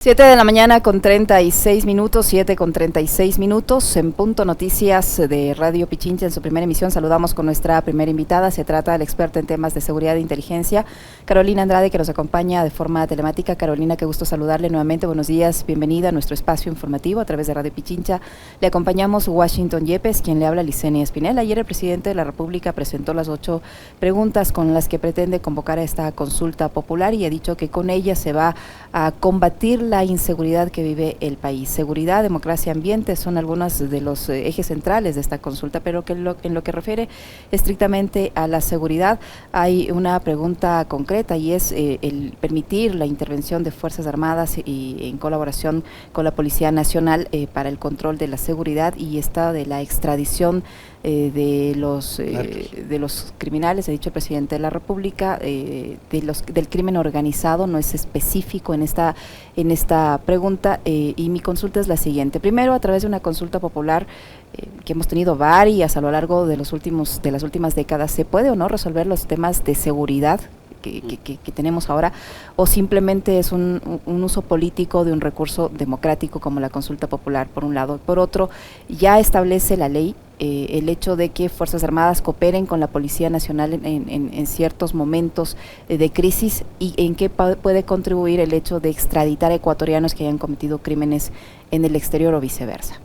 7 de la mañana con 36 minutos, 7 con 36 minutos, en Punto Noticias de Radio Pichincha en su primera emisión. Saludamos con nuestra primera invitada, se trata de la experta en temas de seguridad e inteligencia, Carolina Andrade, que nos acompaña de forma telemática. Carolina, qué gusto saludarle nuevamente, buenos días, bienvenida a nuestro espacio informativo a través de Radio Pichincha. Le acompañamos Washington Yepes, quien le habla Licenia Espinel. Ayer el presidente de la República presentó las 8 preguntas con las que pretende convocar a esta consulta popular y ha dicho que con ella se va a combatir la inseguridad que vive el país. Seguridad, democracia, ambiente son algunos de los ejes centrales de esta consulta, pero que en lo que refiere estrictamente a la seguridad hay una pregunta concreta y es el permitir la intervención de Fuerzas Armadas y en colaboración con la Policía Nacional para el control de la seguridad y esta de la extradición de los criminales, ha dicho el presidente de la República, del crimen organizado. No es específico en esta pregunta y mi consulta es la siguiente. Primero, a través de una consulta popular que hemos tenido varias a lo largo de las últimas décadas, ¿se puede o no resolver los temas de seguridad que tenemos ahora, o simplemente es un uso político de un recurso democrático como la consulta popular, por un lado? Por otro, ya establece la ley el hecho de que Fuerzas Armadas cooperen con la Policía Nacional en ciertos momentos de crisis, y en qué puede contribuir el hecho de extraditar a ecuatorianos que hayan cometido crímenes en el exterior o viceversa.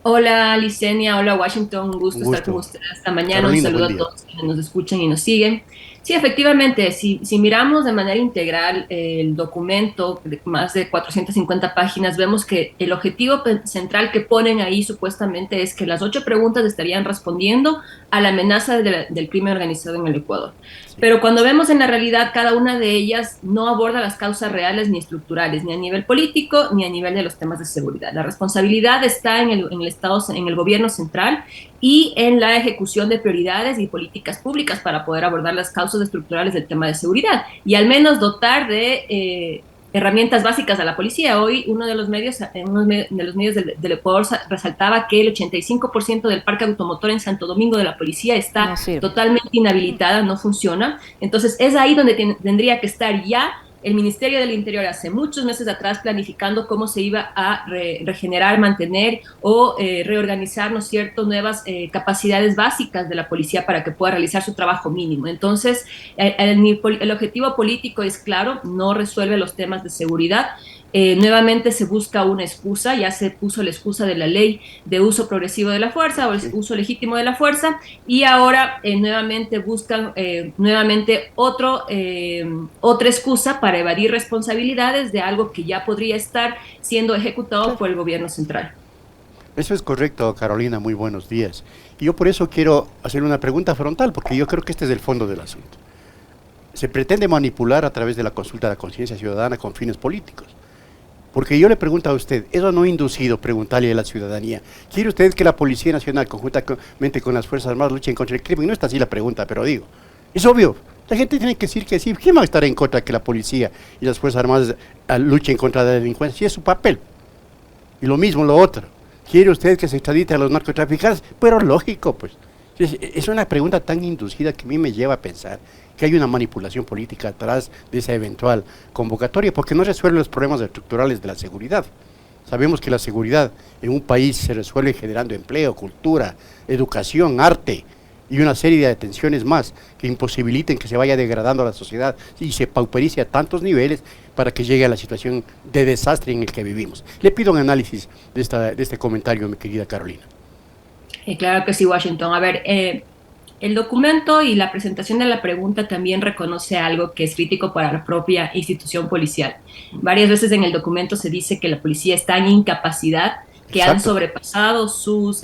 Hola Licenia, hola Washington, un gusto estar con ustedes esta mañana. Carolina, un saludo a todos quienes nos escuchan y nos siguen. Sí, efectivamente, si miramos de manera integral el documento de más de 450 páginas, vemos que el objetivo central que ponen ahí supuestamente es que las 8 preguntas estarían respondiendo a la amenaza del crimen organizado en el Ecuador. Sí. Pero cuando vemos en la realidad, cada una de ellas no aborda las causas reales ni estructurales, ni a nivel político, ni a nivel de los temas de seguridad. La responsabilidad está en el Estado, en el gobierno central, y en la ejecución de prioridades y políticas públicas para poder abordar las causas estructurales del tema de seguridad y al menos dotar de herramientas básicas a la policía. Hoy uno de los medios del Ecuador resaltaba que el 85% del parque automotor en Santo Domingo de la policía está totalmente inhabilitada, no funciona. Entonces es ahí donde tendría que estar ya el Ministerio del Interior hace muchos meses atrás planificando cómo se iba a regenerar, mantener o reorganizar, ¿no es cierto?, nuevas capacidades básicas de la policía para que pueda realizar su trabajo mínimo. Entonces, el objetivo político es claro, no resuelve los temas de seguridad. Nuevamente se busca una excusa, ya se puso la excusa de la ley de uso progresivo de la fuerza o el uso legítimo de la fuerza, y ahora nuevamente buscan otra excusa para evadir responsabilidades de algo que ya podría estar siendo ejecutado por el gobierno central. Eso es correcto, Carolina, muy buenos días. Y yo por eso quiero hacer una pregunta frontal, porque yo creo que este es el fondo del asunto. Se pretende manipular a través de la consulta de la conciencia ciudadana con fines políticos. Porque yo le pregunto a usted, ¿eso no ha inducido preguntarle a la ciudadanía? ¿Quiere usted que la Policía Nacional, conjuntamente con las Fuerzas Armadas, luchen contra el crimen? No está así la pregunta, pero digo, es obvio, la gente tiene que decir que sí. ¿Quién va a estar en contra de que la Policía y las Fuerzas Armadas luchen contra la delincuencia? Sí, es su papel. Y lo mismo lo otro. ¿Quiere usted que se extradite a los narcotraficantes? Pero lógico, pues. Es una pregunta tan inducida que a mí me lleva a pensar que hay una manipulación política atrás de esa eventual convocatoria, porque no resuelve los problemas estructurales de la seguridad. Sabemos que la seguridad en un país se resuelve generando empleo, cultura, educación, arte y una serie de atenciones más que imposibiliten que se vaya degradando la sociedad y se pauperice a tantos niveles para que llegue a la situación de desastre en el que vivimos. Le pido un análisis de este comentario, mi querida Carolina. Claro que sí, Washington. A ver, el documento y la presentación de la pregunta también reconoce algo que es crítico para la propia institución policial. Varias veces en el documento se dice que la policía está en incapacidad, que han sobrepasado sus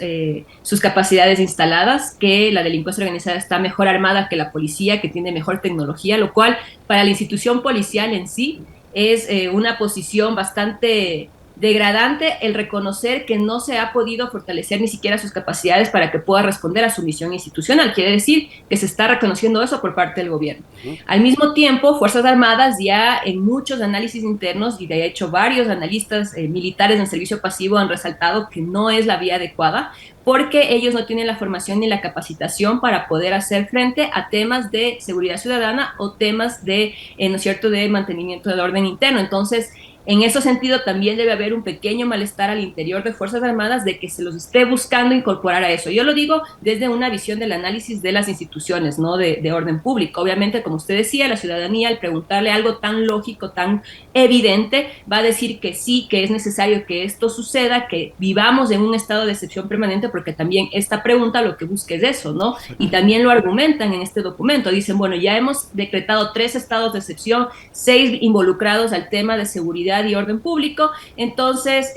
capacidades instaladas, que la delincuencia organizada está mejor armada que la policía, que tiene mejor tecnología, lo cual para la institución policial en sí es una posición bastante degradante, el reconocer que no se ha podido fortalecer ni siquiera sus capacidades para que pueda responder a su misión institucional. Quiere decir que se está reconociendo eso por parte del gobierno. Al mismo tiempo, Fuerzas Armadas ya en muchos análisis internos, y de hecho varios analistas militares en servicio pasivo han resaltado que no es la vía adecuada, porque ellos no tienen la formación ni la capacitación para poder hacer frente a temas de seguridad ciudadana o temas de, ¿no es cierto?, de mantenimiento del orden interno. Entonces, En ese sentido, también debe haber un pequeño malestar al interior de Fuerzas Armadas de que se los esté buscando incorporar a eso. Yo lo digo desde una visión del análisis de las instituciones, ¿no? De orden público. Obviamente, como usted decía, la ciudadanía, al preguntarle algo tan lógico, tan evidente, va a decir que sí, que es necesario que esto suceda, que vivamos en un estado de excepción permanente, porque también esta pregunta lo que busca es eso, ¿no? Y también lo argumentan en este documento. Dicen, bueno, ya hemos decretado 3 estados de excepción, 6 involucrados al tema de seguridad y orden público, entonces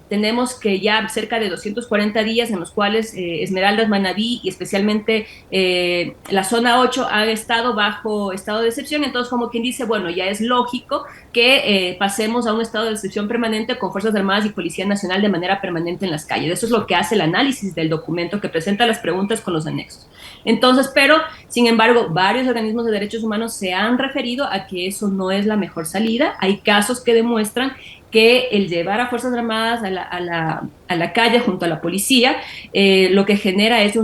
tenemos que ya cerca de 240 días en los cuales Esmeraldas, Manabí y especialmente la zona 8 ha estado bajo estado de excepción, entonces como quien dice, bueno, ya es lógico que pasemos a un estado de excepción permanente con Fuerzas Armadas y Policía Nacional de manera permanente en las calles. Eso es lo que hace el análisis del documento que presenta las preguntas con los anexos. Entonces, pero, sin embargo, varios organismos de derechos humanos se han referido a que eso no es la mejor salida. Hay casos que demuestran que el llevar a Fuerzas Armadas a la calle junto a la policía, lo que genera es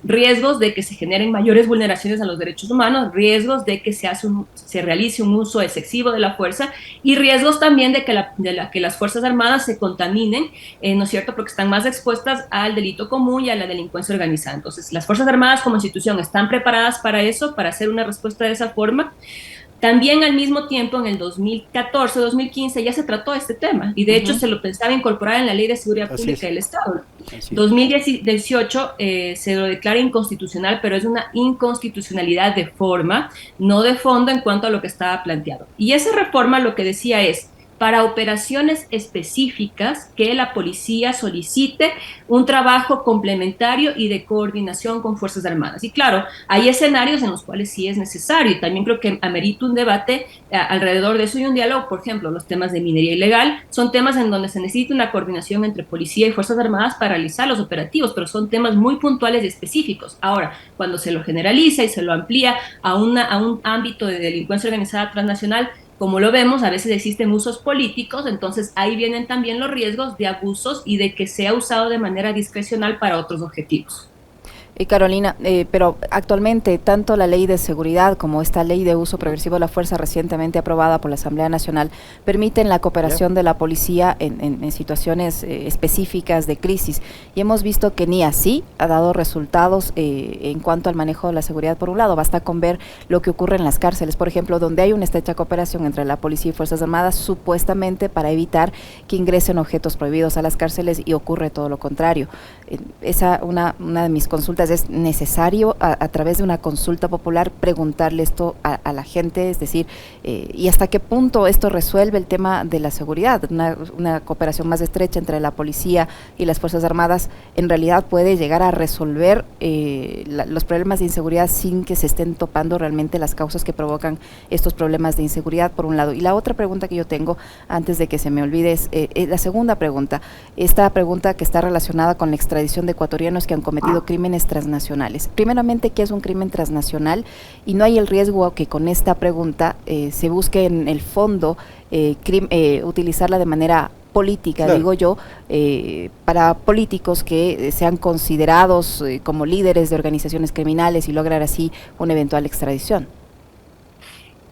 riesgos de que se generen mayores vulneraciones a los derechos humanos, riesgos de que se realice un uso excesivo de la fuerza y riesgos también de que las Fuerzas Armadas se contaminen, ¿no es cierto?, porque están más expuestas al delito común y a la delincuencia organizada. Entonces, las Fuerzas Armadas como institución están preparadas para eso, para hacer una respuesta de esa forma. También al mismo tiempo, en el 2014, 2015, ya se trató este tema y de hecho se lo pensaba incorporar en la Ley de Seguridad Pública del Estado. 2018 se lo declara inconstitucional, pero es una inconstitucionalidad de forma, no de fondo en cuanto a lo que estaba planteado. Y esa reforma lo que decía es, para operaciones específicas, que la policía solicite un trabajo complementario y de coordinación con Fuerzas Armadas. Y claro, hay escenarios en los cuales sí es necesario, y también creo que amerita un debate alrededor de eso y un diálogo. Por ejemplo, los temas de minería ilegal son temas en donde se necesita una coordinación entre policía y Fuerzas Armadas para realizar los operativos, pero son temas muy puntuales y específicos. Ahora, cuando se lo generaliza y se lo amplía a un ámbito de delincuencia organizada transnacional, como lo vemos, a veces existen usos políticos, entonces ahí vienen también los riesgos de abusos y de que sea usado de manera discrecional para otros objetivos. Carolina, pero actualmente tanto la ley de seguridad como esta ley de uso progresivo de la fuerza recientemente aprobada por la Asamblea Nacional permiten la cooperación de la policía en situaciones específicas de crisis, y hemos visto que ni así ha dado resultados en cuanto al manejo de la seguridad. Por un lado, basta con ver lo que ocurre en las cárceles, por ejemplo, donde hay una estrecha cooperación entre la policía y Fuerzas Armadas, supuestamente para evitar que ingresen objetos prohibidos a las cárceles, y ocurre todo lo contrario. Una de mis consultas: ¿es necesario a través de una consulta popular preguntarle esto a la gente? Es decir, ¿y hasta qué punto esto resuelve el tema de la seguridad? Una cooperación más estrecha entre la policía y las Fuerzas Armadas en realidad puede llegar a resolver los problemas de inseguridad sin que se estén topando realmente las causas que provocan estos problemas de inseguridad, por un lado. Y la otra pregunta que yo tengo, antes de que se me olvide, es la segunda pregunta, esta pregunta que está relacionada con la extradición de ecuatorianos que han cometido crímenes transnacionales. Primeramente, ¿qué es un crimen transnacional? Y no hay el riesgo que con esta pregunta se busque en el fondo utilizarla de manera política, claro, digo yo, para políticos que sean considerados como líderes de organizaciones criminales y lograr así una eventual extradición.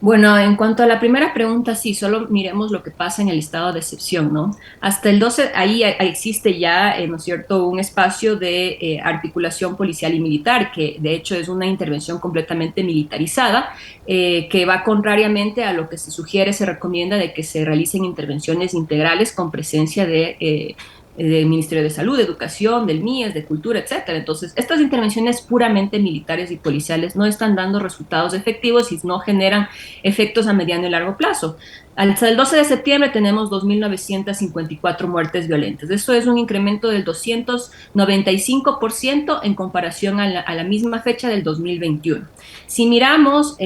Bueno, en cuanto a la primera pregunta, sí, solo miremos lo que pasa en el estado de excepción, ¿no? Hasta el 12, ahí existe ya, ¿no es cierto?, un espacio de articulación policial y militar, que de hecho es una intervención completamente militarizada, que va contrariamente a lo que se sugiere, se recomienda de que se realicen intervenciones integrales con presencia del Ministerio de Salud, de Educación, del MIES, de Cultura, etcétera. Entonces, estas intervenciones puramente militares y policiales no están dando resultados efectivos y no generan efectos a mediano y largo plazo. Hasta el 12 de septiembre tenemos 2.954 muertes violentas. Esto es un incremento del 295% en comparación a la misma fecha del 2021. Si miramos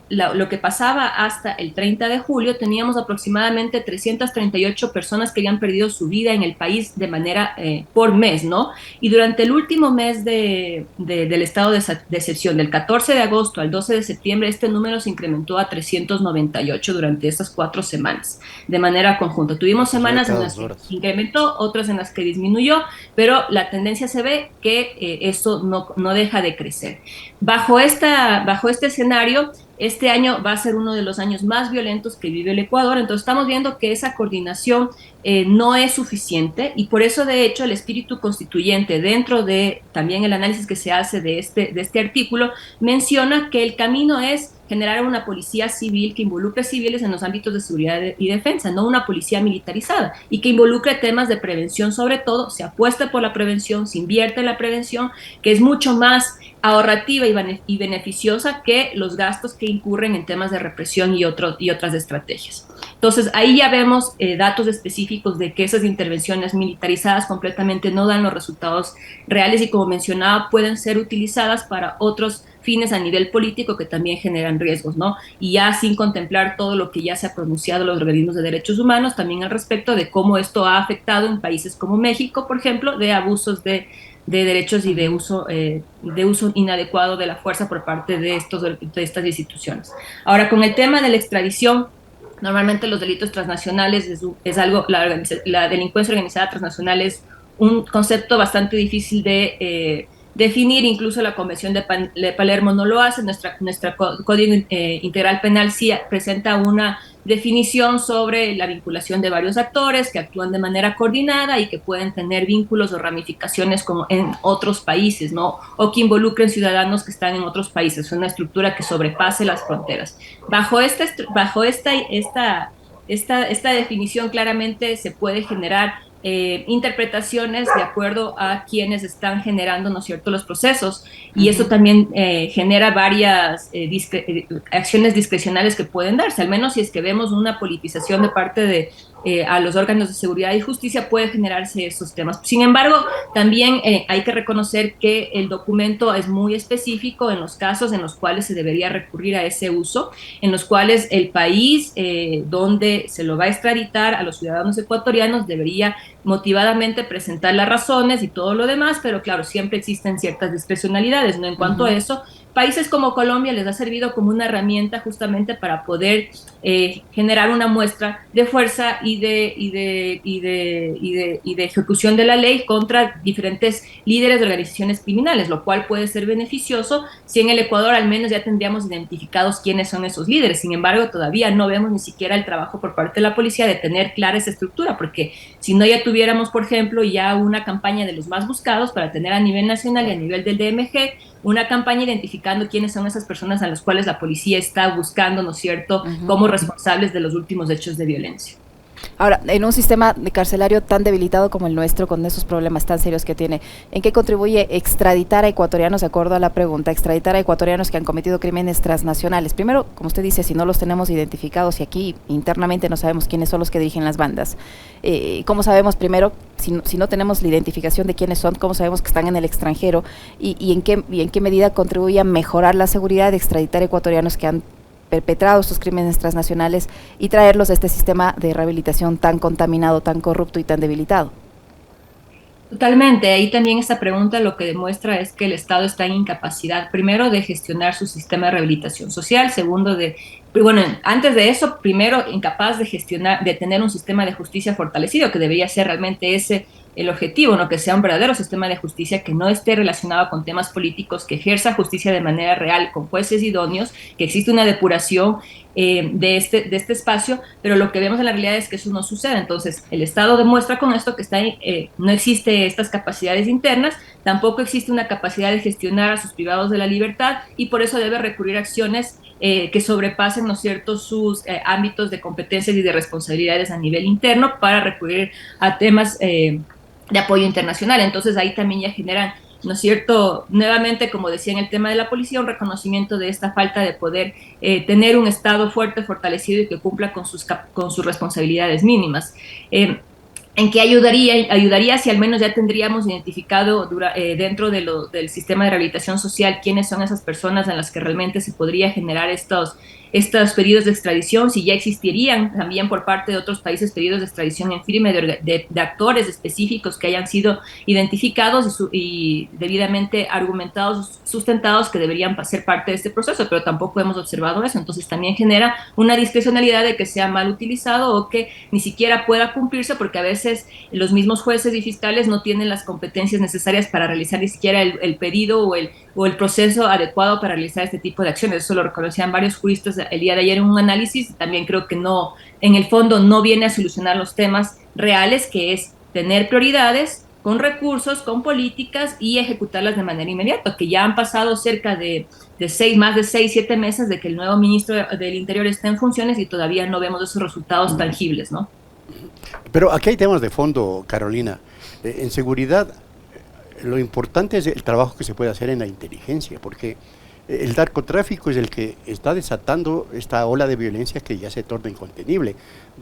lo que pasaba hasta el 30 de julio, teníamos aproximadamente 338 personas que habían perdido su vida en el país de manera por mes, ¿no? Y durante el último mes del estado de excepción, del 14 de agosto al 12 de septiembre, este número se incrementó a 398 durante estas 4 semanas, de manera conjunta. Tuvimos semanas en las que incrementó, otras en las que disminuyó, pero la tendencia se ve que esto no deja de crecer. Bajo este escenario, este año va a ser uno de los años más violentos que vive el Ecuador, entonces estamos viendo que esa coordinación no es suficiente y por eso de hecho el espíritu constituyente dentro de también el análisis que se hace de este artículo menciona que el camino es generar una policía civil que involucre civiles en los ámbitos de seguridad y defensa, no una policía militarizada y que involucre temas de prevención sobre todo, se apuesta por la prevención, se invierte en la prevención, que es mucho más ahorrativa y beneficiosa que los gastos que incurren en temas de represión y otras estrategias. Entonces, ahí ya vemos datos específicos de que esas intervenciones militarizadas completamente no dan los resultados reales y, como mencionaba, pueden ser utilizadas para otros fines a nivel político que también generan riesgos, ¿no? Y ya sin contemplar todo lo que ya se ha pronunciado los organismos de derechos humanos, también al respecto de cómo esto ha afectado en países como México, por ejemplo, de abusos de derechos y de uso inadecuado de la fuerza por parte de estas instituciones. Ahora, con el tema de la extradición, normalmente los delitos transnacionales es algo, la delincuencia organizada transnacional es un concepto bastante difícil de definir, incluso la Convención de Palermo no lo hace, nuestra Código Integral Penal sí presenta una definición sobre la vinculación de varios actores que actúan de manera coordinada y que pueden tener vínculos o ramificaciones como en otros países, ¿no? O que involucren ciudadanos que están en otros países, es una estructura que sobrepase las fronteras. Bajo esta definición claramente se puede generar interpretaciones de acuerdo a quienes están generando, ¿no es cierto?, los procesos, y eso también genera varias acciones discrecionales que pueden darse, al menos si es que vemos una politización de parte de a los órganos de seguridad y justicia, puede generarse esos temas. Sin embargo, también hay que reconocer que el documento es muy específico en los casos en los cuales se debería recurrir a ese uso, en los cuales el país donde se lo va a extraditar a los ciudadanos ecuatorianos debería motivadamente presentar las razones y todo lo demás, pero claro, siempre existen ciertas discrecionalidades, ¿no? En cuanto a eso, países como Colombia les ha servido como una herramienta justamente para poder generar una muestra de fuerza y de ejecución de la ley contra diferentes líderes de organizaciones criminales, lo cual puede ser beneficioso si en el Ecuador al menos ya tendríamos identificados quiénes son esos líderes. Sin embargo, todavía no vemos ni siquiera el trabajo por parte de la policía de tener clara esa estructura, porque si no ya tuviéramos, por ejemplo, ya una campaña de los más buscados para tener a nivel nacional y a nivel del DMG una campaña identificando quiénes son esas personas a las cuales la policía está buscando, ¿no es cierto?, como responsables de los últimos hechos de violencia. Ahora, en un sistema carcelario tan debilitado como el nuestro, con esos problemas tan serios que tiene, ¿en qué contribuye extraditar a ecuatorianos, de acuerdo a la pregunta, extraditar a ecuatorianos que han cometido crímenes transnacionales? Primero, como usted dice, si no los tenemos identificados y aquí internamente no sabemos quiénes son los que dirigen las bandas, ¿cómo sabemos primero, si no tenemos la identificación de quiénes son, cómo sabemos que están en el extranjero y en qué medida contribuye a mejorar la seguridad de extraditar a ecuatorianos que han perpetrado estos crímenes transnacionales y traerlos a este sistema de rehabilitación tan contaminado, tan corrupto y tan debilitado? Totalmente, ahí también esta pregunta lo que demuestra es que el Estado está en incapacidad, primero, de gestionar su sistema de rehabilitación social, segundo, antes de eso, primero, incapaz de gestionar, de tener un sistema de justicia fortalecido, que debería ser realmente ese el objetivo, ¿no? Que sea un verdadero sistema de justicia que no esté relacionado con temas políticos, que ejerza justicia de manera real con jueces idóneos, que existe una depuración de este espacio, pero lo que vemos en la realidad es que eso no sucede. Entonces, el Estado demuestra con esto que no existe estas capacidades internas, tampoco existe una capacidad de gestionar a sus privados de la libertad y por eso debe recurrir a acciones que sobrepasen, ¿no es cierto?, sus ámbitos de competencias y de responsabilidades a nivel interno para recurrir a temas de apoyo internacional. Entonces ahí también ya generan, ¿no es cierto?, nuevamente, como decía en el tema de la policía, un reconocimiento de esta falta de poder tener un Estado fuerte, fortalecido y que cumpla con sus responsabilidades mínimas. ¿En qué ayudaría si al menos ya tendríamos identificado dentro del sistema de rehabilitación social quiénes son esas personas en las que realmente se podría generar estos pedidos de extradición, si ya existirían también por parte de otros países pedidos de extradición en firme de actores específicos que hayan sido identificados y debidamente argumentados, sustentados, que deberían ser parte de este proceso, pero tampoco hemos observado eso. Entonces también genera una discrecionalidad de que sea mal utilizado o que ni siquiera pueda cumplirse, porque a veces veces los mismos jueces y fiscales no tienen las competencias necesarias para realizar ni siquiera el pedido o el proceso adecuado para realizar este tipo de acciones. Eso lo reconocían varios juristas el día de ayer en un análisis. También creo que no, en el fondo no viene a solucionar los temas reales, que es tener prioridades con recursos, con políticas y ejecutarlas de manera inmediata, que ya han pasado cerca de más de 6, 7 meses de que el nuevo ministro del Interior está en funciones y todavía no vemos esos resultados tangibles, ¿no? Pero aquí hay temas de fondo, Carolina. En seguridad, lo importante es el trabajo que se puede hacer en la inteligencia, porque el narcotráfico es el que está desatando esta ola de violencia que ya se torna incontenible.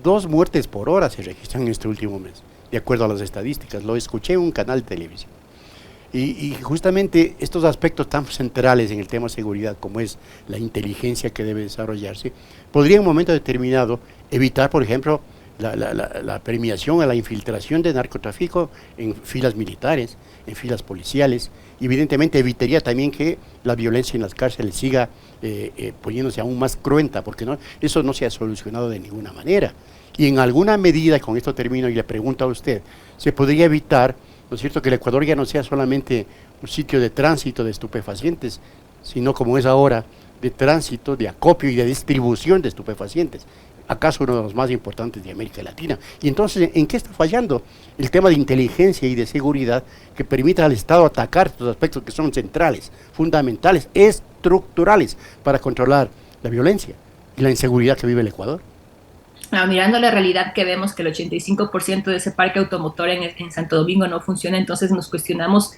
2 muertes por hora se registran en este último mes, de acuerdo a las estadísticas. Lo escuché en un canal de televisión. Y justamente estos aspectos tan centrales en el tema de seguridad, como es la inteligencia que debe desarrollarse, podría en un momento determinado evitar, por ejemplo, la premiación a la infiltración de narcotráfico en filas militares, en filas policiales, y evidentemente evitaría también que la violencia en las cárceles siga poniéndose aún más cruenta, porque eso no se ha solucionado de ninguna manera. Y en alguna medida, con esto termino y le pregunto a usted, se podría evitar, ¿no es cierto?, que el Ecuador ya no sea solamente un sitio de tránsito de estupefacientes, sino como es ahora, de tránsito, de acopio y de distribución de estupefacientes, acaso uno de los más importantes de América Latina. Y entonces, ¿en qué está fallando el tema de inteligencia y de seguridad que permita al Estado atacar estos aspectos que son centrales, fundamentales, estructurales para controlar la violencia y la inseguridad que vive el Ecuador? Mirando la realidad que vemos que el 85% de ese parque automotor en Santo Domingo no funciona, entonces nos cuestionamos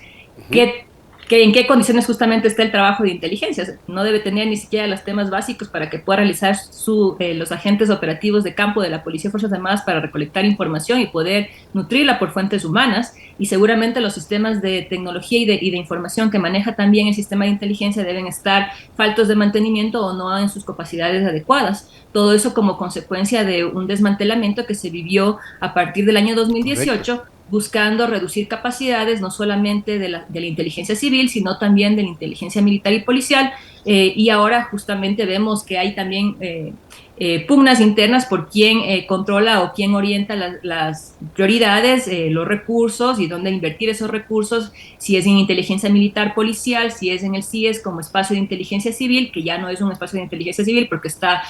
en qué condiciones justamente está el trabajo de inteligencia. No debe tener ni siquiera los temas básicos para que pueda realizar los agentes operativos de campo de la Policía y Fuerzas Armadas para recolectar información y poder nutrirla por fuentes humanas. Y seguramente los sistemas de tecnología y de información que maneja también el sistema de inteligencia deben estar faltos de mantenimiento o no en sus capacidades adecuadas. Todo eso como consecuencia de un desmantelamiento que se vivió a partir del año 2018. Correcto. Buscando reducir capacidades no solamente de la inteligencia civil, sino también de la inteligencia militar y policial, y ahora justamente vemos que hay también pugnas internas por quién controla o quién orienta las prioridades, los recursos y dónde invertir esos recursos, si es en inteligencia militar policial, si es en el CIES como espacio de inteligencia civil, que ya no es un espacio de inteligencia civil porque está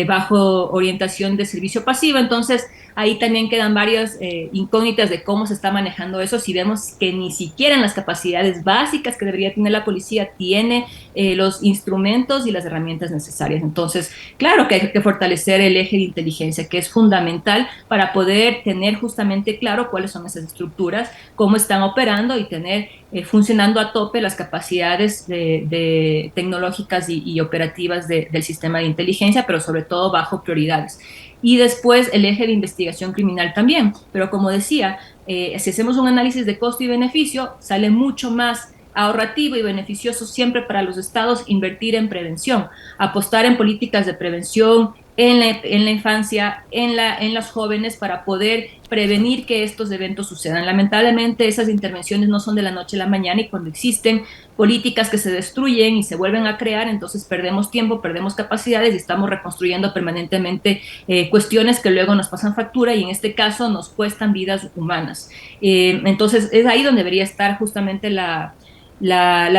bajo orientación de servicio pasivo. Entonces ahí también quedan varias incógnitas de cómo se está manejando eso, si vemos que ni siquiera en las capacidades básicas que debería tener la policía tiene los instrumentos y las herramientas necesarias. Entonces, claro que hay que fortalecer el eje de inteligencia, que es fundamental para poder tener justamente claro cuáles son esas estructuras, cómo están operando y tener funcionando a tope las capacidades de tecnológicas y operativas del sistema de inteligencia, pero sobre todo bajo prioridades. Y después el eje de investigación criminal también. Pero como decía, si hacemos un análisis de costo y beneficio, sale mucho más ahorrativo y beneficioso siempre para los estados invertir en prevención, apostar en políticas de prevención en la infancia, en los jóvenes, para poder prevenir que estos eventos sucedan. Lamentablemente esas intervenciones no son de la noche a la mañana, y cuando existen políticas que se destruyen y se vuelven a crear, entonces perdemos tiempo, perdemos capacidades y estamos reconstruyendo permanentemente cuestiones que luego nos pasan factura y en este caso nos cuestan vidas humanas. Entonces es ahí donde debería estar justamente la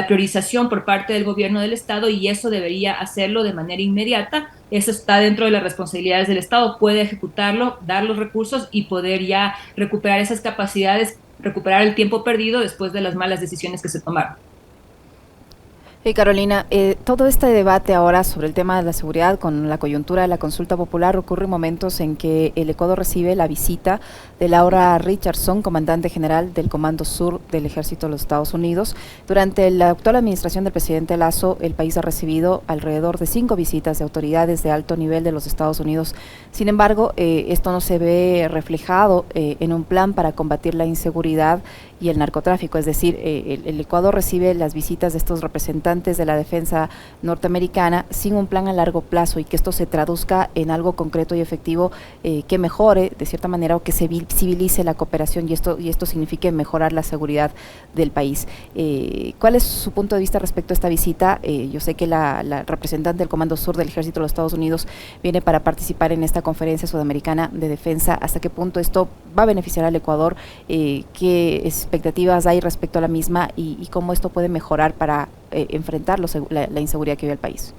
priorización por parte del gobierno del Estado, y eso debería hacerlo de manera inmediata. Eso está dentro de las responsabilidades del Estado, puede ejecutarlo, dar los recursos y poder ya recuperar esas capacidades, recuperar el tiempo perdido después de las malas decisiones que se tomaron. Carolina, todo este debate ahora sobre el tema de la seguridad con la coyuntura de la consulta popular ocurre en momentos en que el Ecuador recibe la visita de Laura Richardson, comandante general del Comando Sur del Ejército de los Estados Unidos. Durante la actual administración del presidente Lasso, el país ha recibido alrededor de 5 visitas de autoridades de alto nivel de los Estados Unidos. Sin embargo, esto no se ve reflejado en un plan para combatir la inseguridad y el narcotráfico, es decir, el Ecuador recibe las visitas de estos representantes representantes de la defensa norteamericana sin un plan a largo plazo y que esto se traduzca en algo concreto y efectivo que mejore de cierta manera o que se visibilice la cooperación y esto signifique mejorar la seguridad del país. ¿Cuál es su punto de vista respecto a esta visita? Yo sé que la representante del Comando Sur del Ejército de los Estados Unidos viene para participar en esta conferencia sudamericana de defensa. ¿Hasta qué punto esto va a beneficiar al Ecuador? ¿Qué expectativas hay respecto a la misma y cómo esto puede mejorar para enfrentar la inseguridad que vive el país?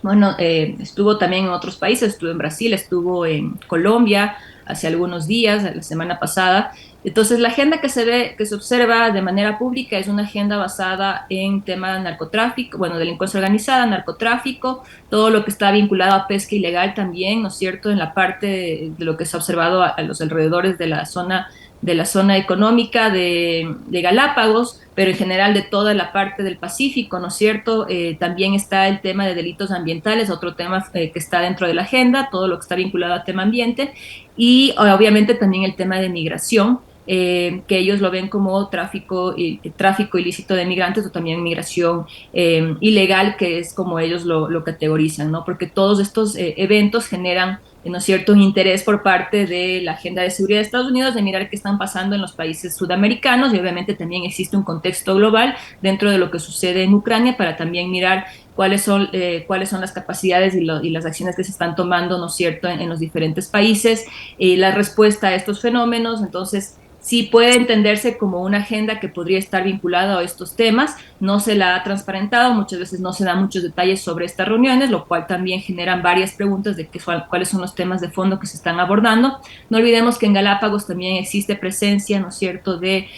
Bueno, estuvo también en otros países, estuvo en Brasil, estuvo en Colombia hace algunos días, la semana pasada. Entonces, la agenda que se observa de manera pública es una agenda basada en temas de narcotráfico, bueno, delincuencia organizada, narcotráfico, todo lo que está vinculado a pesca ilegal también, ¿no es cierto?, en la parte de lo que se ha observado a los alrededores de la zona económica de Galápagos, pero en general de toda la parte del Pacífico, ¿no es cierto? También está el tema de delitos ambientales, otro tema que está dentro de la agenda, todo lo que está vinculado a tema ambiente, y obviamente también el tema de migración, que ellos lo ven como tráfico ilícito de migrantes o también migración ilegal, que es como ellos lo categorizan, ¿no? Porque todos estos eventos generan, ¿no es cierto?, un interés por parte de la agenda de seguridad de Estados Unidos de mirar qué están pasando en los países sudamericanos y obviamente también existe un contexto global dentro de lo que sucede en Ucrania para también mirar cuáles son las capacidades y las acciones que se están tomando, ¿no es cierto?, en los diferentes países, la respuesta a estos fenómenos. Entonces, sí puede entenderse como una agenda que podría estar vinculada a estos temas, no se la ha transparentado, muchas veces no se dan muchos detalles sobre estas reuniones, lo cual también generan varias preguntas de cuáles son los temas de fondo que se están abordando. No olvidemos que en Galápagos también existe presencia, ¿no es cierto?, de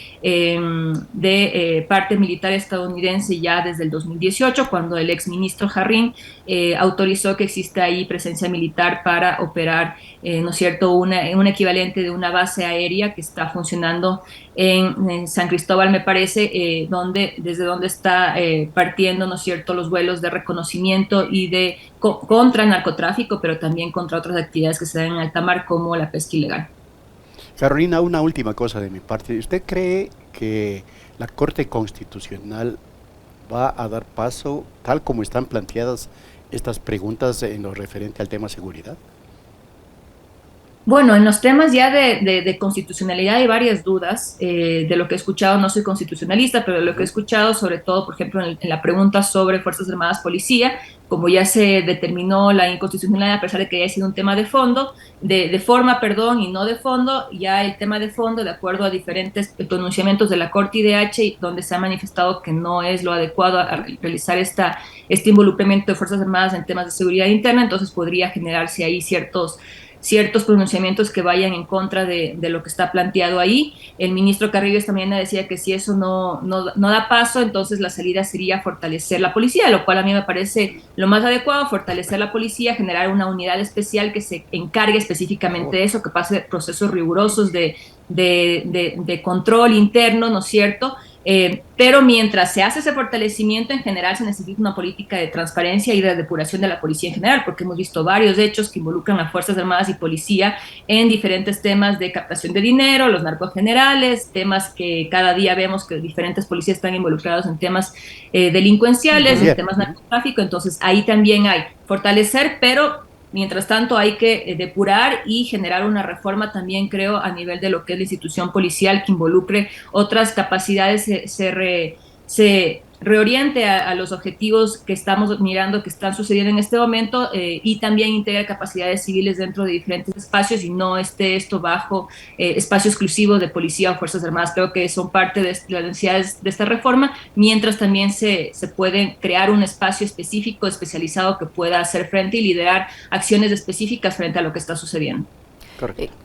parte militar estadounidense ya desde el 2018, cuando el exministro Jarrín autorizó que exista ahí presencia militar para operar, ¿no es cierto?, un equivalente de una base aérea que está funcionando en San Cristóbal, me parece, desde donde está partiendo, ¿no es cierto?, los vuelos de reconocimiento y contra el narcotráfico, pero también contra otras actividades que se dan en alta mar, como la pesca ilegal. Carolina, una última cosa de mi parte. ¿Usted cree que la Corte Constitucional va a dar paso, tal como están planteadas estas preguntas en lo referente al tema seguridad? Bueno, en los temas ya de constitucionalidad hay varias dudas. De lo que he escuchado, no soy constitucionalista, pero de lo que he escuchado, sobre todo, por ejemplo, en la pregunta sobre Fuerzas Armadas, Policía, como ya se determinó la inconstitucionalidad, a pesar de que haya sido un tema de fondo, de forma, perdón, y no de fondo, ya el tema de fondo, de acuerdo a diferentes pronunciamientos de la Corte IDH, donde se ha manifestado que no es lo adecuado a realizar este involucramiento de Fuerzas Armadas en temas de seguridad interna, entonces podría generarse ahí ciertos pronunciamientos que vayan en contra de lo que está planteado ahí. El ministro Carrillo esta mañana decía que si eso no da paso, entonces la salida sería fortalecer la policía, lo cual a mí me parece lo más adecuado, fortalecer la policía, generar una unidad especial que se encargue específicamente de eso, que pase procesos rigurosos de control interno, ¿no es cierto? Pero mientras se hace ese fortalecimiento, en general se necesita una política de transparencia y de depuración de la policía en general, porque hemos visto varios hechos que involucran a Fuerzas Armadas y policía en diferentes temas de captación de dinero, los narcogenerales, temas que cada día vemos que diferentes policías están involucrados en temas delincuenciales, en temas narcotráfico. Entonces ahí también hay fortalecer, pero mientras tanto hay que depurar y generar una reforma también, creo, a nivel de lo que es la institución policial, que involucre otras capacidades, se reoriente a los objetivos que estamos mirando que están sucediendo en este momento, y también integre capacidades civiles dentro de diferentes espacios y no esté esto bajo espacio exclusivo de policía o Fuerzas Armadas. Creo que son parte de las necesidades de esta reforma, mientras también se puede crear un espacio específico, especializado, que pueda hacer frente y liderar acciones específicas frente a lo que está sucediendo.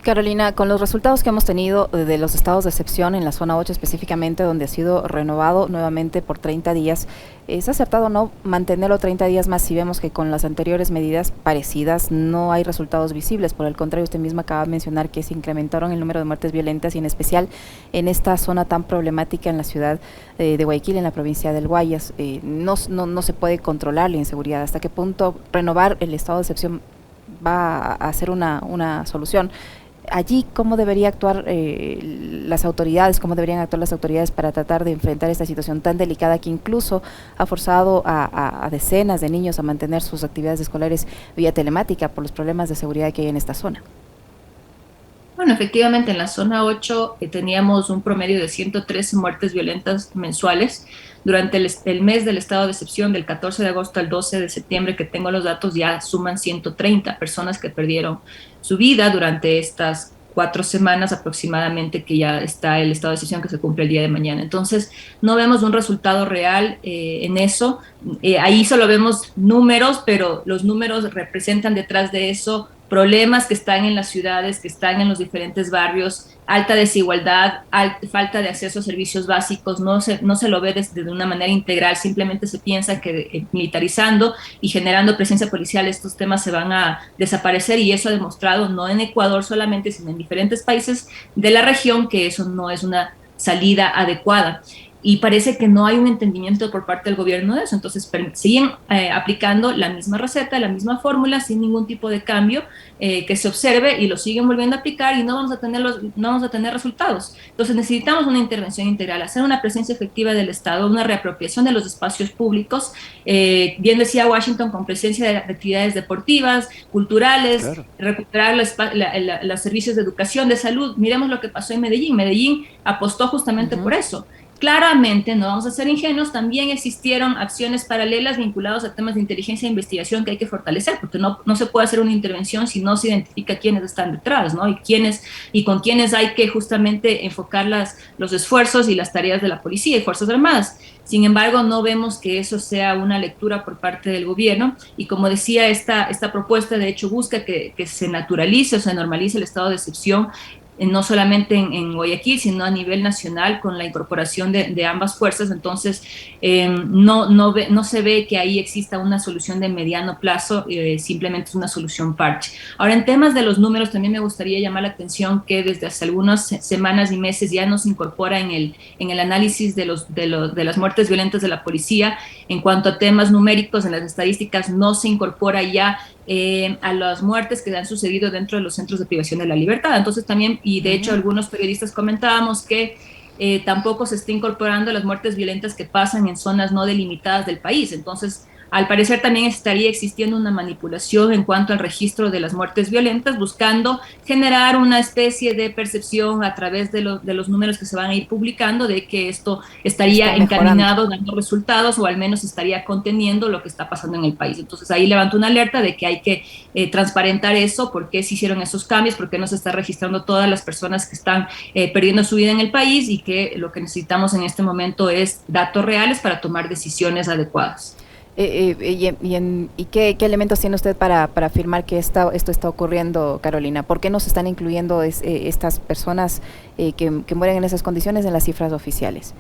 Carolina, con los resultados que hemos tenido de los estados de excepción en la zona 8 específicamente, donde ha sido renovado nuevamente por 30 días, ¿es acertado o no mantenerlo 30 días más si vemos que con las anteriores medidas parecidas no hay resultados visibles? Por el contrario, usted misma acaba de mencionar que se incrementaron el número de muertes violentas y en especial en esta zona tan problemática en la ciudad de Guayaquil, en la provincia del Guayas. No se puede controlar la inseguridad. ¿Hasta qué punto renovar el estado de excepción va a ser una solución? allí, ¿cómo debería actuar las autoridades, cómo deberían actuar las autoridades para tratar de enfrentar esta situación tan delicada que incluso ha forzado a decenas de niños a mantener sus actividades escolares vía telemática por los problemas de seguridad que hay en esta zona? Bueno, efectivamente, en la zona 8 teníamos un promedio de 113 muertes violentas mensuales. Durante el mes del estado de excepción, del 14 de agosto al 12 de septiembre, que tengo los datos, ya suman 130 personas que perdieron su vida durante estas 4 semanas aproximadamente que ya está el estado de excepción que se cumple el día de mañana. Entonces, no vemos un resultado real en eso. Ahí solo vemos números, pero los números representan detrás de eso problemas que están en las ciudades, que están en los diferentes barrios, alta desigualdad, falta de acceso a servicios básicos, no se lo ve de una manera integral, simplemente se piensa que militarizando y generando presencia policial estos temas se van a desaparecer, y eso ha demostrado no en Ecuador solamente, sino en diferentes países de la región que eso no es una salida adecuada. Y parece que no hay un entendimiento por parte del gobierno de eso. Entonces siguen aplicando la misma receta, la misma fórmula, sin ningún tipo de cambio que se observe, y lo siguen volviendo a aplicar, y no vamos a tener resultados. Entonces necesitamos una intervención integral, hacer una presencia efectiva del Estado, una reapropiación de los espacios públicos, bien decía Washington, con presencia de actividades deportivas, culturales, claro, recuperar los servicios de educación, de salud. Miremos lo que pasó en Medellín. Medellín apostó justamente por eso. Claramente, no vamos a ser ingenuos, también existieron acciones paralelas vinculadas a temas de inteligencia e investigación que hay que fortalecer, porque no se puede hacer una intervención si no se identifica quiénes están detrás, ¿no? Y con quiénes hay que justamente enfocar los esfuerzos y las tareas de la policía y Fuerzas Armadas. Sin embargo, no vemos que eso sea una lectura por parte del gobierno, y como decía, esta propuesta de hecho busca que se naturalice o se normalice el estado de excepción, no solamente en Guayaquil, sino a nivel nacional, con la incorporación de ambas fuerzas. Entonces, no se ve que ahí exista una solución de mediano plazo, simplemente es una solución parche. Ahora, en temas de los números, también me gustaría llamar la atención que desde hace algunas semanas y meses ya nos incorpora en el análisis de las muertes violentas de la policía. En cuanto a temas numéricos, en las estadísticas no se incorpora ya a las muertes que han sucedido dentro de los centros de privación de la libertad. Entonces también, y de hecho algunos periodistas comentábamos que tampoco se está incorporando las muertes violentas que pasan en zonas no delimitadas del país. Entonces, al parecer también estaría existiendo una manipulación en cuanto al registro de las muertes violentas, buscando generar una especie de percepción a través de los números que se van a ir publicando de que esto estaría encaminado, dando resultados, o al menos estaría conteniendo lo que está pasando en el país. Entonces ahí levanto una alerta de que hay que transparentar eso, por qué se hicieron esos cambios, por qué no se está registrando todas las personas que están perdiendo su vida en el país, y que lo que necesitamos en este momento es datos reales para tomar decisiones adecuadas. ¿Y qué elementos tiene usted para afirmar que esto está ocurriendo, Carolina? ¿Por qué no se están incluyendo estas personas que mueren en esas condiciones en las cifras oficiales?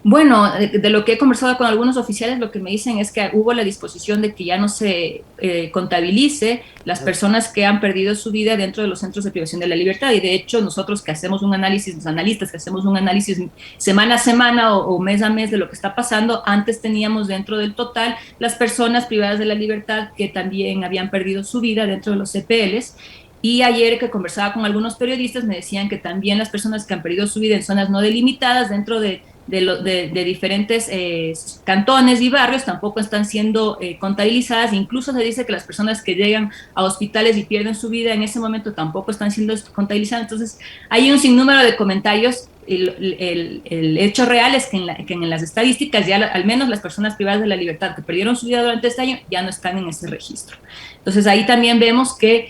Bueno, de lo que he conversado con algunos oficiales, lo que me dicen es que hubo la disposición de que ya no se contabilice las personas que han perdido su vida dentro de los centros de privación de la libertad. Y de hecho, nosotros que hacemos un análisis, los analistas que hacemos un análisis semana a semana o mes a mes de lo que está pasando, antes teníamos dentro del total las personas privadas de la libertad que también habían perdido su vida dentro de los CPLs. Y ayer que conversaba con algunos periodistas me decían que también las personas que han perdido su vida en zonas no delimitadas dentro de diferentes cantones y barrios tampoco están siendo contabilizadas. Incluso se dice que las personas que llegan a hospitales y pierden su vida en ese momento tampoco están siendo contabilizadas. Entonces hay un sinnúmero de comentarios. El hecho real es que en las estadísticas ya al menos las personas privadas de la libertad que perdieron su vida durante este año ya no están en ese registro. Entonces ahí también vemos que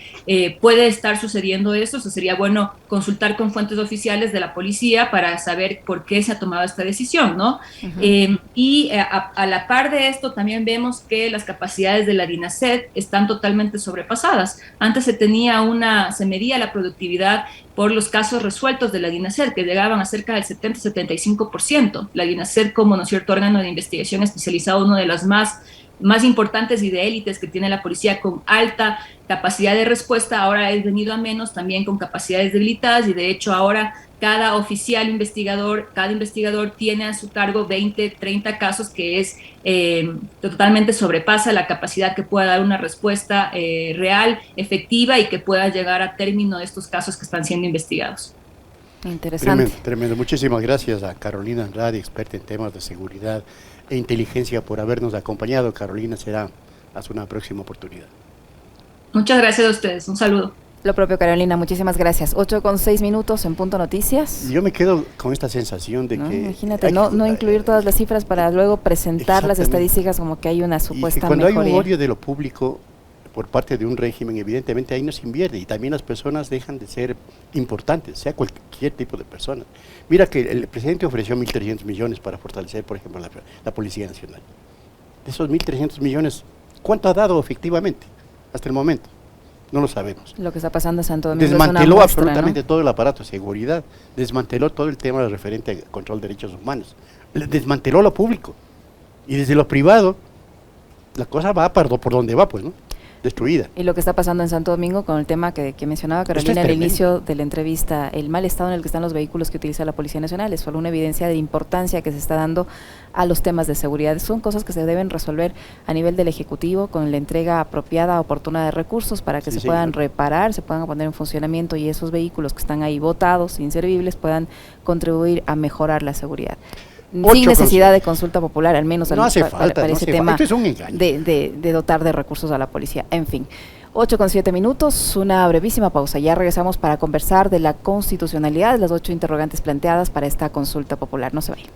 puede estar sucediendo esto. O sea, sería bueno consultar con fuentes oficiales de la policía para saber por qué se ha tomado esta decisión, ¿no? Y a la par de esto también vemos que las capacidades de la DINASED están totalmente sobrepasadas. Antes se medía la productividad por los casos resueltos de la DINASED, que llegaban a cerca del 70-75%. La DINASED, como, ¿no es cierto?, órgano de investigación especializado, uno de los más más importantes y de élites que tiene la policía, con alta capacidad de respuesta, ahora es venido a menos, también con capacidades debilitadas, y de hecho ahora cada oficial investigador, cada investigador tiene a su cargo 20, 30 casos, que es totalmente sobrepasa la capacidad que pueda dar una respuesta real, efectiva, y que pueda llegar a término de estos casos que están siendo investigados. Interesante. Tremendo, tremendo. Muchísimas gracias a Carolina Andrade, experta en temas de seguridad e inteligencia, por habernos acompañado. Carolina, será hasta una próxima oportunidad. Muchas gracias a ustedes. Un saludo. Lo propio, Carolina, muchísimas gracias. 8:06 en Punto Noticias. Yo me quedo con esta sensación de que... Imagínate, no incluir todas las cifras para luego presentar las estadísticas como que hay una supuesta cuando mejoría. hay un odio de lo público por parte de un régimen, evidentemente ahí no se invierte, y también las personas dejan de ser importantes, sea cualquier tipo de persona. Mira que el presidente ofreció 1.300 millones para fortalecer, por ejemplo, la Policía Nacional. De esos 1.300 millones, ¿cuánto ha dado efectivamente hasta el momento? No lo sabemos. Lo que está pasando en Santo Domingo Desmanteló es una muestra, absolutamente ¿no? todo el aparato de seguridad, desmanteló todo el tema referente al control de derechos humanos, desmanteló lo público, y desde lo privado la cosa va por donde va, pues, ¿no? Destruida. Y lo que está pasando en Santo Domingo con el tema que mencionaba Carolina al inicio de la entrevista, el mal estado en el que están los vehículos que utiliza la Policía Nacional, es solo una evidencia de importancia que se está dando a los temas de seguridad. Son cosas que se deben resolver a nivel del Ejecutivo, con la entrega apropiada, oportuna de recursos para que se puedan reparar, se puedan poner en funcionamiento, y esos vehículos que están ahí botados, inservibles, puedan contribuir a mejorar la seguridad. Sin necesidad de consulta popular, al menos no hace falta, para ese tema esto es un engaño. De dotar de recursos a la policía. En fin, 8:07, una brevísima pausa. Ya regresamos para conversar de la constitucionalidad, las 8 interrogantes planteadas para esta consulta popular. No se vayan.